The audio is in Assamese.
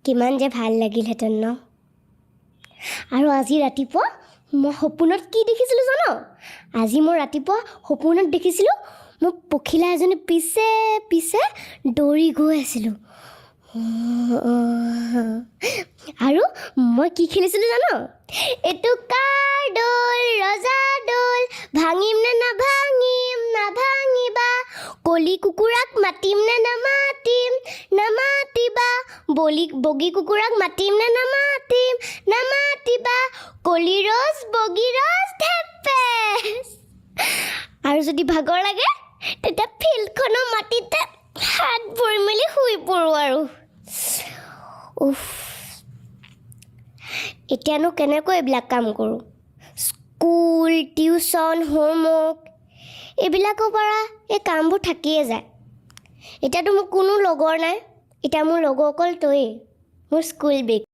কিমান যে ভাল লাগিলহেঁতেন ন। আৰু আজি ৰাতিপুৱা মই সপোনত কি দেখিছিলোঁ জানো? আজি মই ৰাতিপুৱা সপোনত দেখিছিলোঁ মই পখিলা এজনী পিছে পিছে দৌৰি গৈ আছিলোঁ। আৰু মই কি খেলিছিলোঁ জানো? এইটো কাৰ দৌল, ৰজা দৌল, ভাঙিম নে নাভাঙিম, নাভাঙিবা, কলি কুকুৰাক মাতিম নে নামাতিম, নামাতিবা, বগী কুকুৰাক মাতিম নে নামাতিম, নামাতিবা, কলি ৰজ বগী ৰজ ধেপেচ। আৰু যদি ভাগৰ লাগে তেতিয়া ফিল্ডখনৰ মাটিতে হাত ভৰি মেলি শুই পৰোঁ আৰু। এতিয়ানো কেনেকৈ এইবিলাক কাম কৰোঁ? স্কুল, টিউশ্যন, হোমৱৰ্ক এইবিলাকৰ পৰা এই কামবোৰ থাকিয়ে যায়। এতিয়াতো মোৰ কোনো লগৰ নাই, এতিয়া মোৰ লগৰ অকল তয়েই, মোৰ স্কুল বেগ।